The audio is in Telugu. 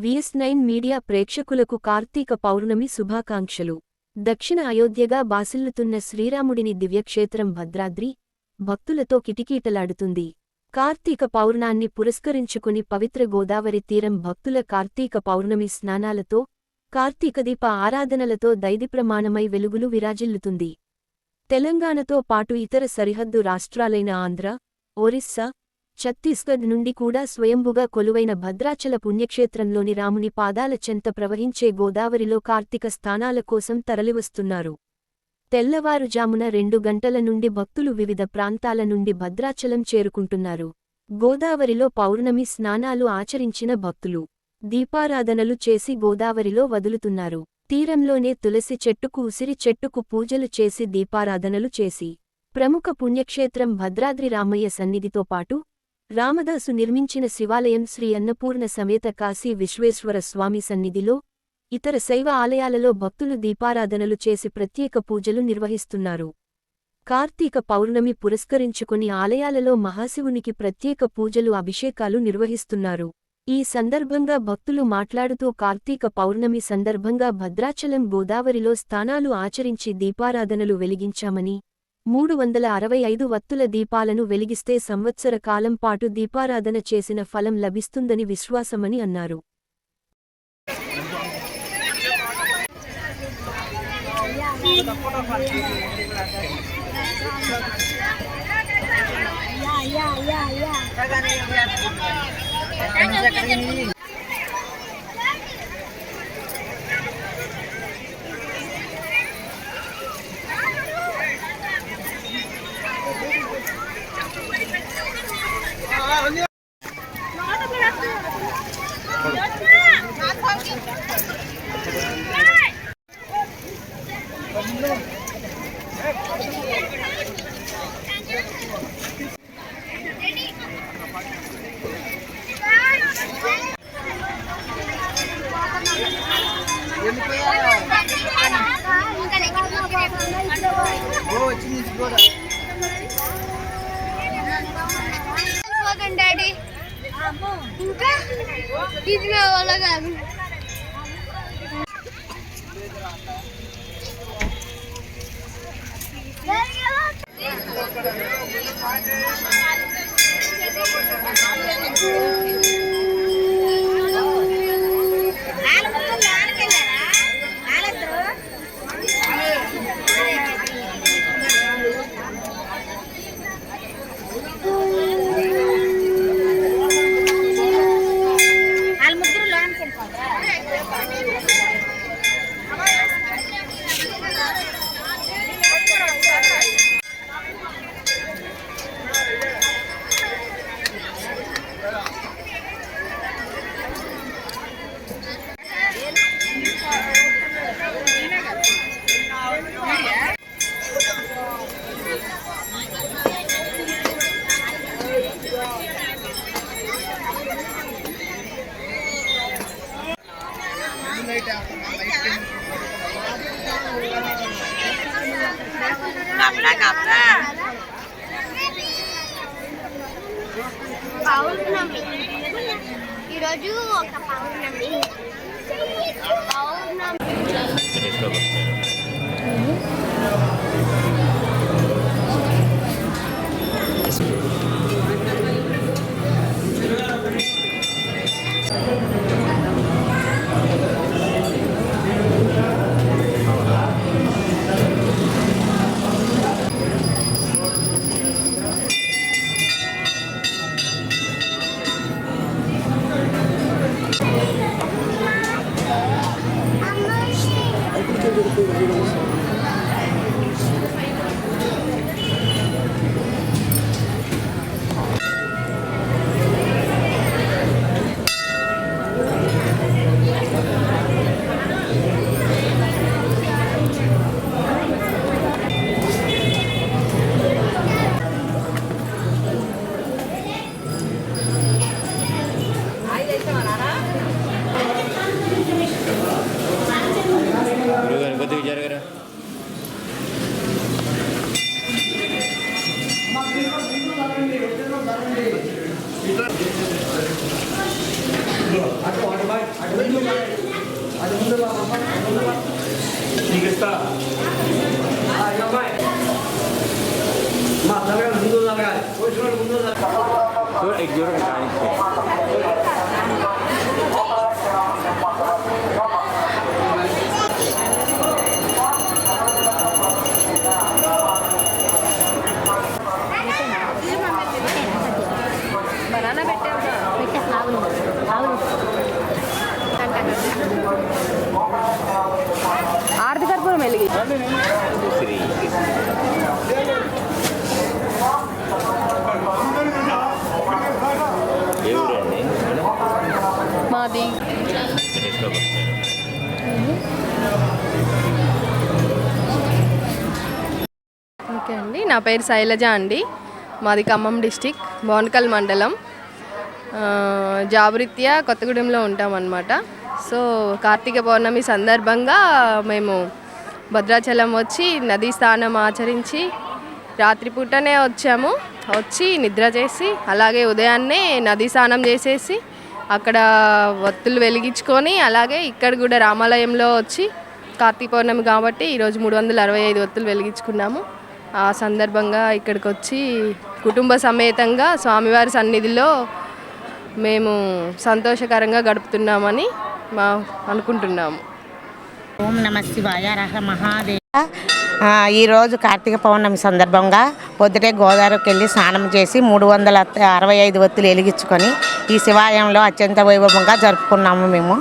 VS9 మీడియా ప్రేక్షకులకు కార్తీక పౌర్ణమి శుభాకాంక్షలు. దక్షిణ అయోధ్యగా బాసిల్లుతున్న శ్రీరాముడిని దివ్యక్షేత్రం భద్రాద్రి భక్తులతో కిటకీటలాడుతుంది. కార్తీక పౌర్ణాన్ని పురస్కరించుకుని పవిత్ర గోదావరి తీరం భక్తుల కార్తీక పౌర్ణమి స్నానాలతో, కార్తీకదీప ఆరాధనలతో దైదీప్రమాణమై వెలుగులు విరాజిల్లుతుంది. తెలంగాణతో పాటు ఇతర సరిహద్దు రాష్ట్రాలైన ఆంధ్ర, ఒరిస్సా, ఛత్తీస్గఢ్ నుండి కూడా స్వయంభుగా కొలువైన భద్రాచల పుణ్యక్షేత్రంలోని రాముని పాదాల చెంత ప్రవహించే గోదావరిలో కార్తీక స్నానాల కోసం తరలివస్తున్నారు. తెల్లవారుజామున 2 గంటల నుండి భక్తులు వివిధ ప్రాంతాల నుండి భద్రాచలం చేరుకుంటున్నారు. గోదావరిలో పౌర్ణమి స్నానాలు ఆచరించిన భక్తులు దీపారాధనలు చేసి గోదావరిలో వదులుతున్నారు. తీరంలోనే తులసి చెట్టుకు, ఉసిరి చెట్టుకు పూజలు చేసి దీపారాధనలు చేసి ప్రముఖ పుణ్యక్షేత్రం భద్రాద్రి రామయ్య సన్నిధితో పాటు రామదాసు నిర్మించిన శివాలయం శ్రీ అన్నపూర్ణ సమేత కాశీ విశ్వేశ్వర స్వామి సన్నిధిలో, ఇతర శైవ ఆలయాలలో భక్తులు దీపారాధనలు చేసి ప్రత్యేక పూజలు నిర్వహిస్తున్నారు. కార్తీక పౌర్ణమి పురస్కరించుకుని ఆలయాలలో మహాశివునికి ప్రత్యేక పూజలు, అభిషేకాలు నిర్వహిస్తున్నారు. ఈ సందర్భంగా భక్తులు మాట్లాడుతూ కార్తీక పౌర్ణమి సందర్భంగా భద్రాచలం గోదావరిలో స్నానాలు ఆచరించి దీపారాధనలు వెలిగించామని, 365 వత్తుల దీపాలను వెలిగిస్తే సంవత్సర కాలం పాటు దీపారాధన చేసిన ఫలం లభిస్తుందని విశ్వాసమని అన్నారు. డాడీ ఇంకా ఇది నా వల్ల కాదు. పౌర్ణమి ఈరోజు ఒక పౌర్ణమి. అటు एक जोड़ బనానా పెట్టావు ఆరతి కర్పూరం వెలిగి మాది ఓకే అండి, నా పేరు శైలజ అండి. మాది ఖమ్మం డిస్టిక్ బోనకల్ మండలం. జాబరీత్యా కొత్తగూడెంలో ఉంటామన్నమాట. సో కార్తీక పౌర్ణమి సందర్భంగా మేము భద్రాచలం వచ్చి నదీ స్నానం ఆచరించి రాత్రిపూటనే వచ్చి నిద్ర చేసి అలాగే ఉదయాన్నే నదీ స్నానం చేసేసి అక్కడ ఒత్తులు వెలిగించుకొని అలాగే ఇక్కడ కూడా రామాలయంలో వచ్చి కార్తీక పౌర్ణమి కాబట్టి ఈరోజు 365 ఒత్తులు వెలిగించుకున్నాము. ఆ సందర్భంగా ఇక్కడికి వచ్చి కుటుంబ సమేతంగా స్వామివారి సన్నిధిలో మేము సంతోషకరంగా గడుపుతున్నామని అనుకుంటున్నాము. ఓం నమ శివాయ రహ మహాదేవ. ఈరోజు కార్తీక పౌర్ణమి సందర్భంగా పొద్దుటే గోదావరికి వెళ్ళి స్నానం చేసి 365 ఒత్తులు వెలిగించుకొని ఈ శివాలయంలో అత్యంత వైభవంగా జరుపుకున్నాము మేము.